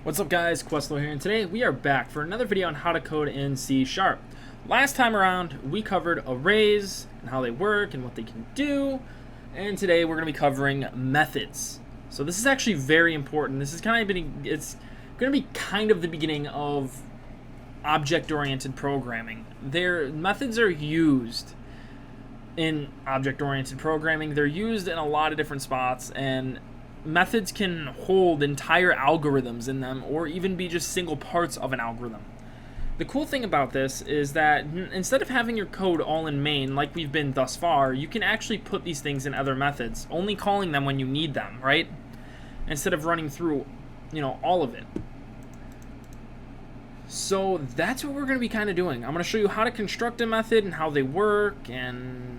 What's up guys, Cwesolo here, and today we are back for another video on how to code in C#. Last time around, we covered arrays and how they work and what they can do, and today we're going to be covering methods. So this is actually very important. This is it's going to be kind of the beginning of object-oriented programming. Methods are used in object-oriented programming. They're used in a lot of different spots, and methods can hold entire algorithms in them or even be just single parts of an algorithm. The cool thing about this is that instead of having your code all in main like we've been thus far, you can actually put these things in other methods, only calling them when you need them, right? Instead of running through, all of it. So that's what we're going to be kind of doing. I'm going to show you how to construct a method and how they work and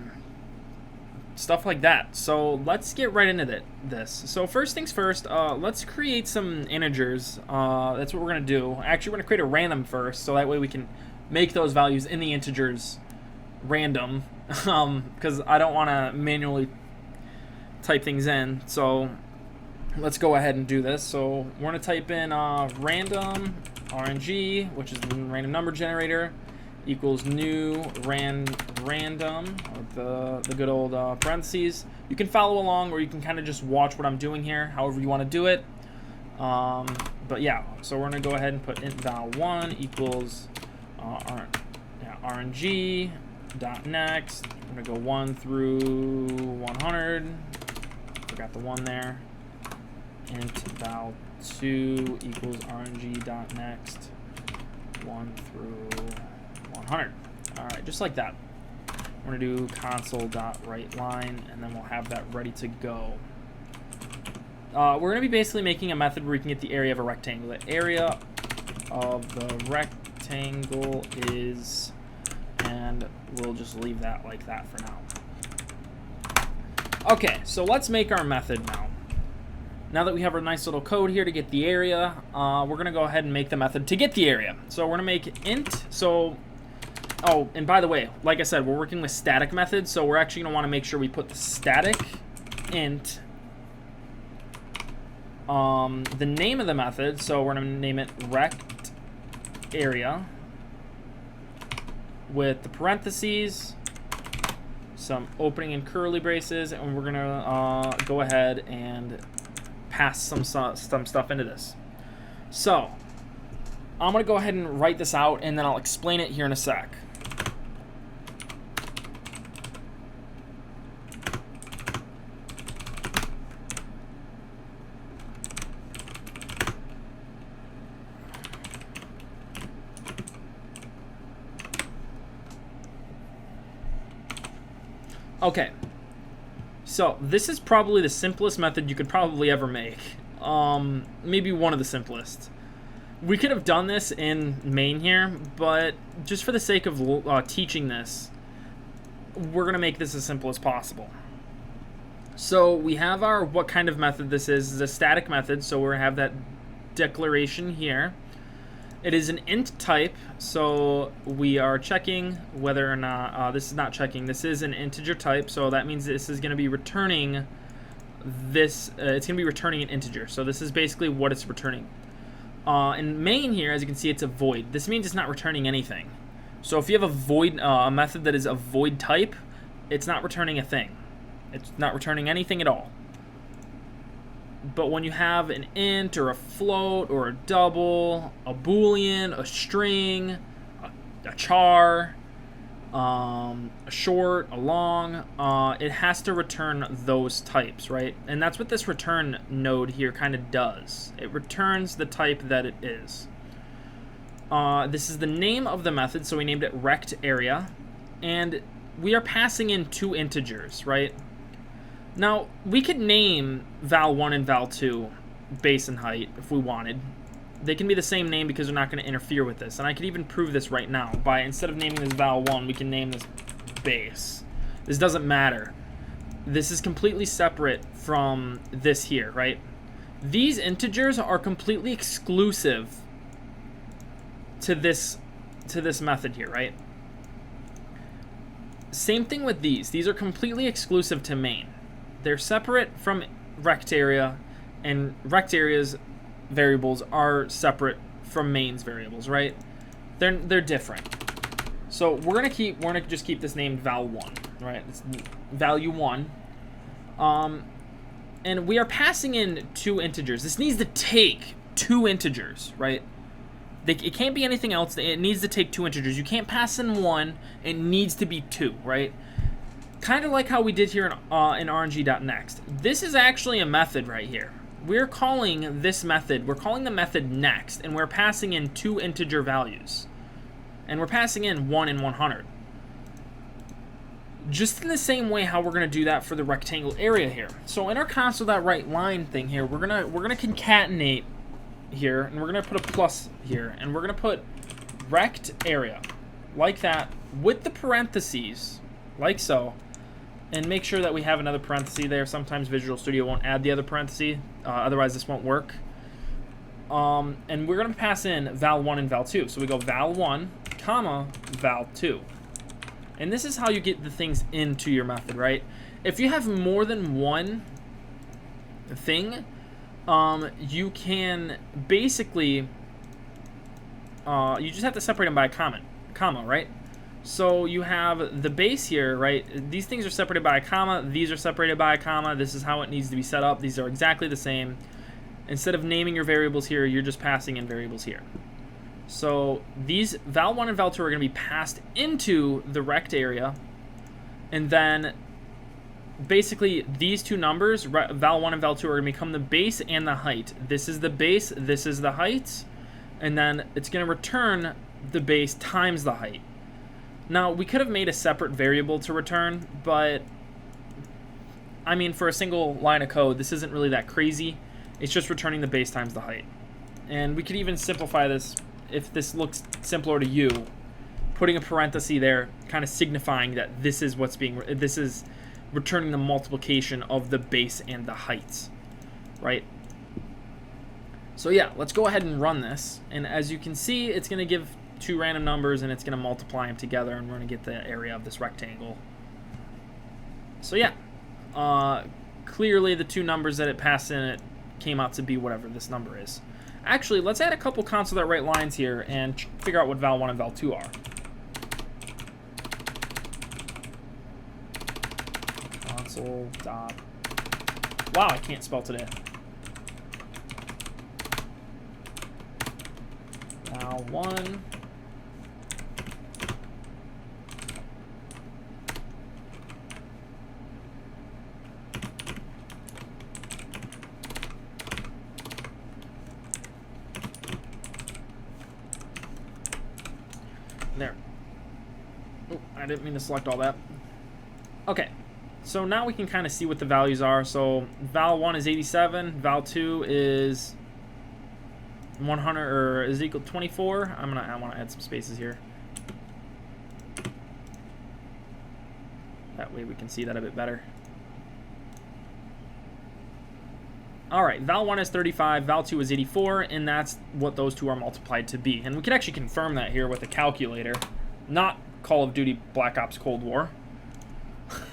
stuff like that. So let's get right into this. So first things first, let's create some integers. That's what we're going to do. Actually, we're going to create a random first, so that way we can make those values in the integers random, because I don't want to manually type things in. So let's go ahead and do this. So we're going to type in random RNG, which is the random number generator, equals new random, or the good old parentheses. You can follow along, or you can kind of just watch what I'm doing here, however you want to do it. But yeah, so we're going to go ahead and put int val1 equals RNG dot next. We're going to go 1 through 100. Forgot the 1 there. Int val2 equals RNG dot next 1 through 100. Alright, just like that. We're going to do console.writeLine, and then we'll have that ready to go. We're going to be basically making a method where we can get the area of a rectangle. The area of the rectangle is, and we'll just leave that like that for now. Okay, so let's make our method now. Now that we have our nice little code here to get the area, we're going to go ahead and make the method to get the area. So we're going to make int, oh, and by the way, like I said, we're working with static methods, so we're actually going to want to make sure we put the static int, the name of the method, so we're going to name it rect area, with the parentheses, some opening and curly braces, and we're going to go ahead and pass some stuff into this. So I'm going to go ahead and write this out, and then I'll explain it here in a sec. Okay, so this is probably the simplest method you could probably ever make. Maybe one of the simplest. We could have done this in main here, but just for the sake of teaching this, we're going to make this as simple as possible. So we have our what kind of method this is. This is a static method, so we're going to have that declaration here. It is an int type, so we are checking whether or not, this is not checking, this is an integer type, so that means this is going to be returning this, it's going to be returning an integer, so this is basically what it's returning. In main here, as you can see, it's a void. This means it's not returning anything. So if you have a void, a method that is a void type, it's not returning a thing. It's not returning anything at all. But when you have an int or a float or a double, a boolean, a string, a char, a short, a long, it has to return those types, right? And that's what this return node here kind of does. It returns the type that it is. This is the name of the method, so we named it rect area, and we are passing in 2 integers, right? Now, we could name val1 and val2 base and height if we wanted. They can be the same name because they're not going to interfere with this. And I could even prove this right now by, instead of naming this val1, we can name this base. This doesn't matter. This is completely separate from this here, right? These integers are completely exclusive to this method here, right? Same thing with these. These are completely exclusive to main. They're separate from rect area, and rect areas variables are separate from main's variables, right? They're different. So we're gonna just keep this named val1, right? It's value1. And we are passing in 2 integers. This needs to take 2 integers, right? It can't be anything else. It needs to take 2 integers. You can't pass in 1. It needs to be 2, right? Kind of like how we did here in RNG.next. This is actually a method right here. We're calling this method, we're calling the method next, and we're passing in 2 integer values. And we're passing in 1 and 100. Just in the same way how we're going to do that for the rectangle area here. So in our console.writeLine thing here, we're gonna concatenate here, and we're gonna put a plus here, and we're gonna put rect area like that with the parentheses like so, and make sure that we have another parenthesis there. Sometimes Visual Studio won't add the other parenthesis, otherwise this won't work. And we're gonna pass in val1 and val2. So we go val1 comma val2, and this is how you get the things into your method, right? If you have more than one thing, you can basically you just have to separate them by a comma, right? So you have the base here, right? These things are separated by a comma, these are separated by a comma. This is how it needs to be set up. These are exactly the same. Instead of naming your variables here, you're just passing in variables here. So these val1 and val2 are going to be passed into the rect area, and then basically these 2 numbers, val1 and val2, are going to become the base and the height. This is the base, this is the height, and then it's going to return the base times the height. Now, we could have made a separate variable to return, but I mean, for a single line of code, this isn't really that crazy. It's just returning the base times the height. And we could even simplify this, if this looks simpler to you, putting a parenthesis there, kind of signifying that this is what's being, this is returning the multiplication of the base and the heights, right? So yeah, let's go ahead and run this. And as you can see, it's going to give 2 random numbers, and it's going to multiply them together, and we're going to get the area of this rectangle. So yeah, clearly the 2 numbers that it passed in, it came out to be whatever this number is. Actually, let's add a couple console.writelines here and figure out what val1 and val2 are. Console dot. Wow, I can't spell today. Val1. There. Oh, I didn't mean to select all that. Okay, so now we can kind of see what the values are. So val1 is 87, val2 is 100, or is equal to 24. I want to add some spaces here. That way we can see that a bit better. All right, val1 is 35, val2 is 84, and that's what those 2 are multiplied to be. And we can actually confirm that here with a calculator, not Call of Duty Black Ops Cold War.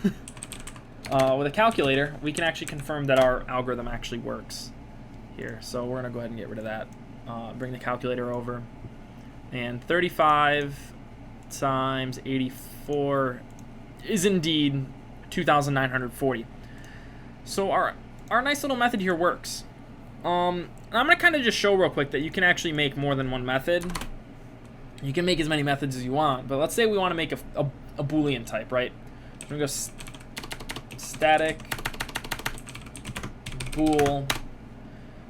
With a calculator, we can actually confirm that our algorithm actually works here. So we're going to go ahead and get rid of that. Bring the calculator over. And 35 times 84 is indeed 2,940. So our nice little method here works. I'm going to kind of just show real quick that you can actually make more than one method. You can make as many methods as you want, but let's say we want to make a Boolean type, right? We're going to go static bool.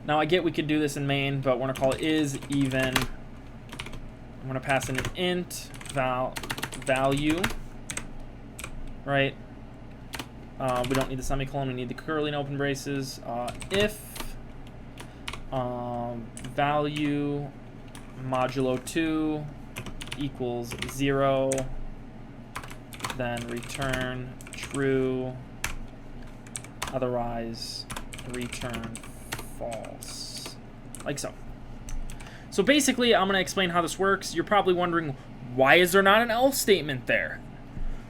Now I get we could do this in main, but we're going to call it is even. I'm going to pass in an int value, right? We don't need the semicolon, we need the curly and open braces. If value modulo 2 equals 0, then return true, otherwise return false, like so. So basically, I'm going to explain how this works. You're probably wondering, why is there not an else statement there?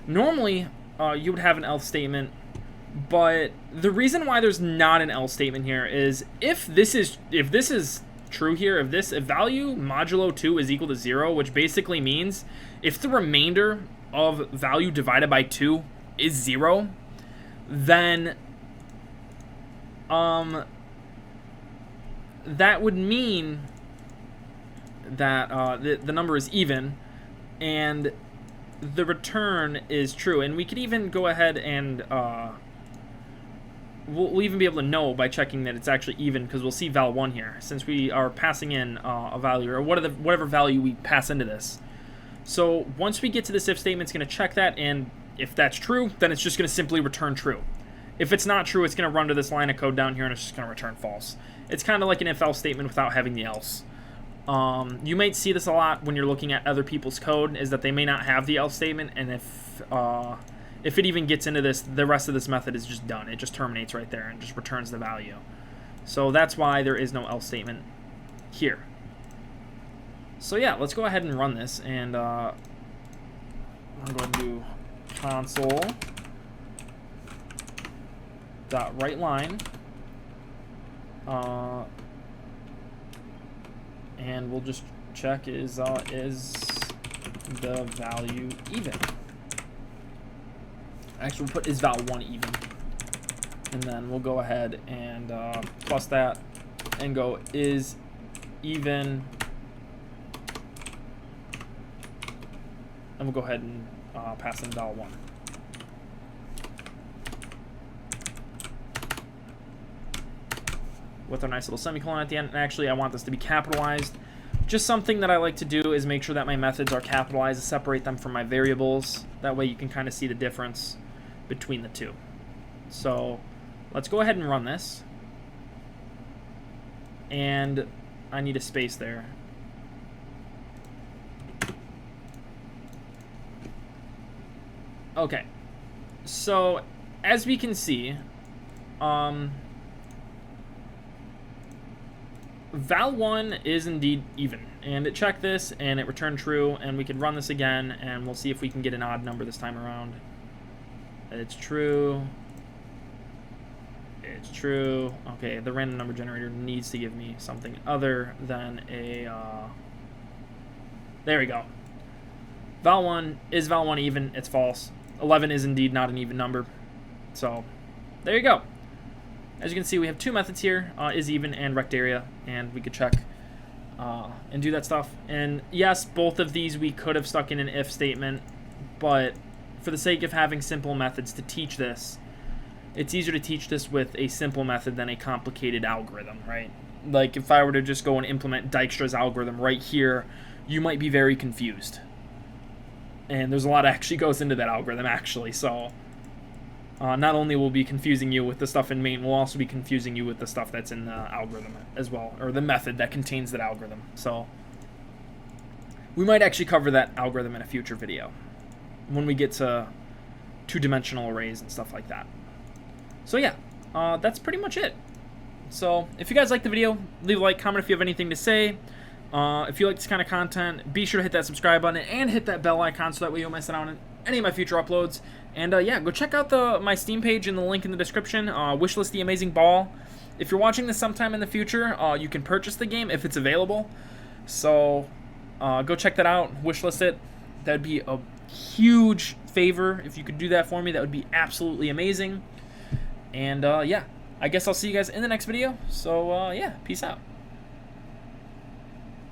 Normally, you would have an else statement, but the reason why there's not an else statement here is if this is true here, if value modulo 2 is equal to 0, which basically means if the remainder of value divided by 2 is 0, then that would mean that the number is even and the return is true. And we could even go ahead and we'll even be able to know by checking that it's actually even, because we'll see val1 here, since we are passing in a value, or whatever value we pass into this. So once we get to this if statement, it's going to check that, and if that's true, then it's just going to simply return true. If it's not true, it's going to run to this line of code down here, and it's just going to return false. It's kind of like an if-else statement without having the else. You might see this a lot when you're looking at other people's code, is that they may not have the else statement, and if it even gets into this, the rest of this method is just done. It just terminates right there and just returns the value. So that's why there is no else statement here. So yeah, let's go ahead and run this, and I'm going to do console dot writeLine, and we'll just check is the value even. Actually, we'll put is val1 even, and then we'll go ahead and plus that and go is even, and we'll go ahead and pass in val1. With our nice little semicolon at the end. And actually, I want this to be capitalized. Just something that I like to do is make sure that my methods are capitalized to separate them from my variables. That way you can kind of see the difference between the two. So let's go ahead and run this. And I need a space there. Okay. So as we can see, val1 is indeed even, and it checked this and it returned true, and we can run this again and we'll see if we can get an odd number this time around. It's true. It's true. Okay, the random number generator needs to give me something other than a there we go. Val1 is val1 even? It's false. 11 is indeed not an even number. So there you go. As you can see, we have two methods here, is even and rect area, and we could check and do that stuff. And yes, both of these we could have stuck in an if statement, but for the sake of having simple methods to teach this, it's easier to teach this with a simple method than a complicated algorithm, right? Like if I were to just go and implement Dijkstra's algorithm right here, you might be very confused. And there's a lot that actually goes into that algorithm, actually, so not only will be confusing you with the stuff in main, we'll also be confusing you with the stuff that's in the algorithm as well, or the method that contains that algorithm. So we might actually cover that algorithm in a future video when we get to two-dimensional arrays and stuff like that. So yeah, that's pretty much it. So if you guys like the video, leave a like, comment if you have anything to say. If you like this kind of content, be sure to hit that subscribe button and hit that bell icon so that way you don't miss out on any of my future uploads. And yeah, go check out my Steam page in the link in the description. Wishlist the Amazing Ball. If you're watching this sometime in the future, you can purchase the game if it's available. So go check that out. Wishlist it. That'd be a huge favor if you could do that for me. That would be absolutely amazing. And yeah, I guess I'll see you guys in the next video. So yeah, peace out.